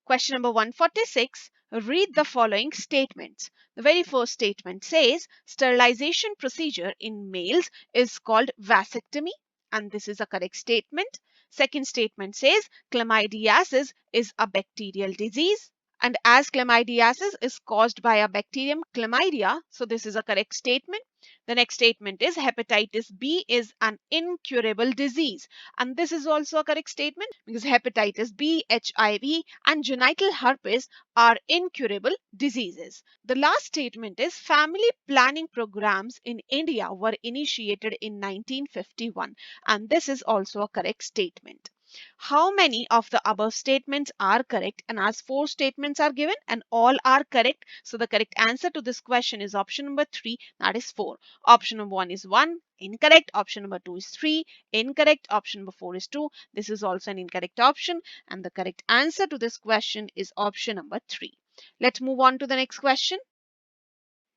Question number 146. Read the following statements. The very first statement says sterilization procedure in males is called vasectomy, and this is a correct statement. Second statement says chlamydiasis is a bacterial disease, and as chlamydiasis is caused by a bacterium chlamydia, so this is a correct statement. The next statement is hepatitis B is an incurable disease, and this is also a correct statement because hepatitis B, HIV, and genital herpes are incurable diseases. The last statement is family planning programs in India were initiated in 1951, and this is also a correct statement. How many of the above statements are correct? And as 4 statements are given and all are correct, so the correct answer to this question is option number 3, that is 4. Option number 1 is 1, incorrect. Option number 2 is 3, incorrect. Option number 4 is 2. This is also an incorrect option, and the correct answer to this question is option number 3. Let's move on to the next question.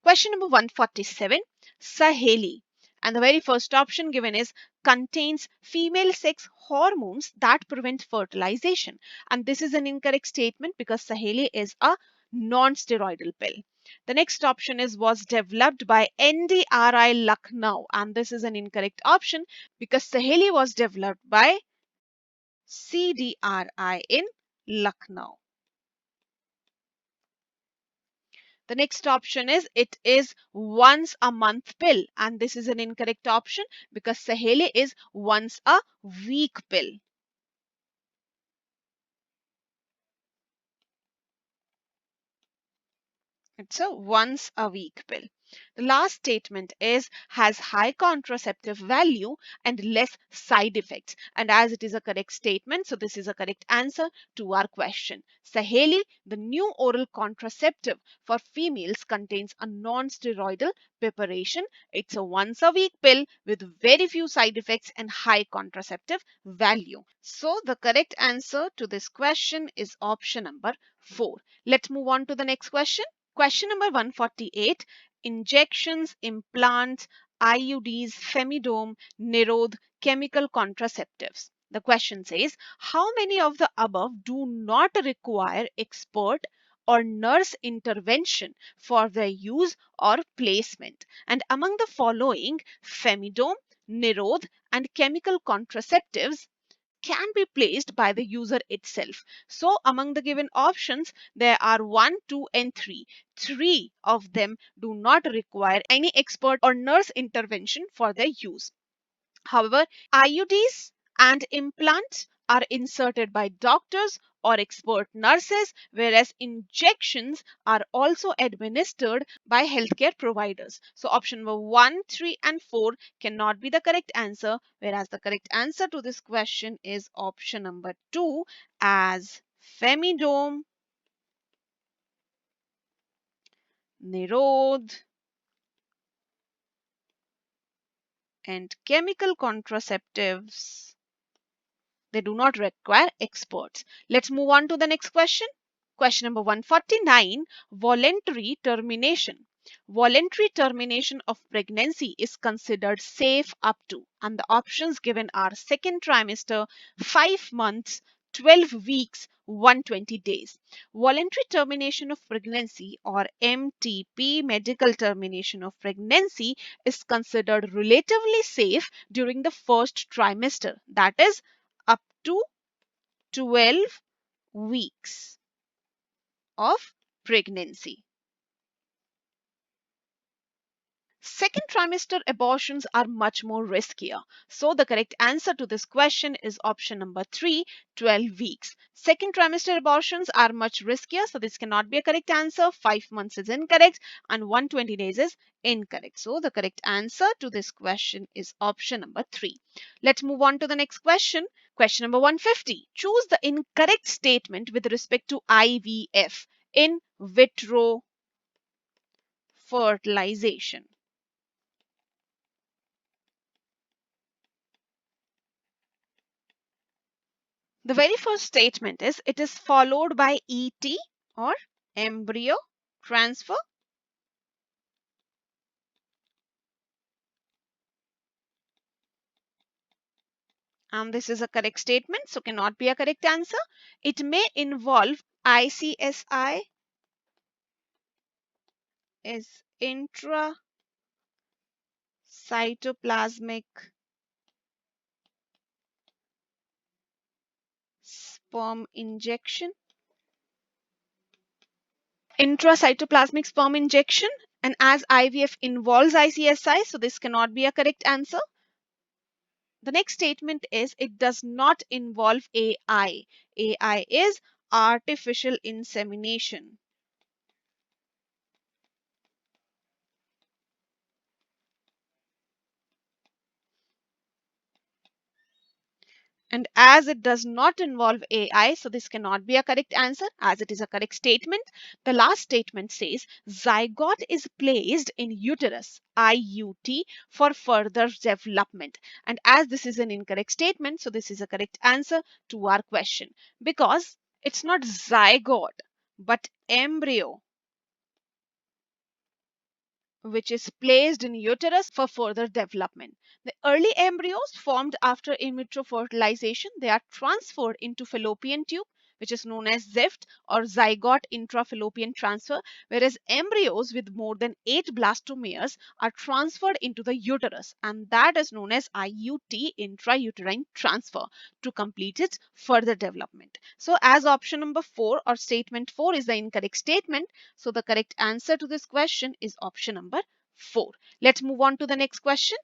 Question number 147, Saheli. And the very first option given is contains female sex hormones that prevent fertilization. And this is an incorrect statement because Saheli is a non-steroidal pill. The next option is was developed by NDRI Lucknow, and this is an incorrect option because Saheli was developed by CDRI in Lucknow. The next option is it is once a month pill, and this is an incorrect option because Saheli is once a week pill. It's a once a week pill. The last statement is has high contraceptive value and less side effects. And as it is a correct statement, so this is a correct answer to our question. Saheli, the new oral contraceptive for females, contains a non-steroidal preparation. It's a once a week pill with very few side effects and high contraceptive value. So the correct answer to this question is option number 4. Let's move on to the next question. Question number 148. Injections, implants, IUDs, Femidome, Nirod, chemical contraceptives. The question says, how many of the above do not require expert or nurse intervention for their use or placement? And among the following, Femidome, Nirod, and chemical contraceptives can be placed by the user itself. So among the given options, there are 1, 2, and 3. 3 of them do not require any expert or nurse intervention for their use. However, IUDs and implants are inserted by doctors or expert nurses, whereas injections are also administered by healthcare providers. So option number 1, 3, and 4 cannot be the correct answer, whereas the correct answer to this question is option number 2 as Femidome, Nirod, and chemical contraceptives. They do not require experts. Let's move on to the next question. Question number 149, voluntary termination. Voluntary termination of pregnancy is considered safe up to, and the options given are second trimester, 5 months, 12 weeks, 120 days. Voluntary termination of pregnancy or MTP, medical termination of pregnancy, is considered relatively safe during the first trimester, that is up to 12 weeks of pregnancy. Second trimester abortions are much more riskier. So the correct answer to this question is option number 3, 12 weeks. Second trimester abortions are much riskier. So this cannot be a correct answer. 5 months is incorrect and 120 days is incorrect. So the correct answer to this question is option number 3. Let's move on to the next question. Question number 150. Choose the incorrect statement with respect to IVF, in vitro fertilization. The very first statement is it is followed by ET or embryo transfer. And this is a correct statement, so cannot be a correct answer. It may involve ICSI is intracytoplasmic sperm injection. Intracytoplasmic sperm injection, and as IVF involves ICSI, so this cannot be a correct answer. The next statement is it does not involve AI. AI is artificial insemination. And as it does not involve AI, so this cannot be a correct answer as it is a correct statement. The last statement says zygote is placed in uterus, IUT, for further development. And as this is an incorrect statement, so this is a correct answer to our question because it's not zygote but embryo which is placed in uterus for further development. The early embryos formed after in vitro fertilization, they are transferred into fallopian tube, which is known as ZIFT or zygote intrafallopian transfer, whereas embryos with more than 8 blastomeres are transferred into the uterus, and that is known as IUT, intrauterine transfer, to complete its further development. So as option number 4 or statement 4 is the incorrect statement, so the correct answer to this question is option number 4. Let's move on to the next question.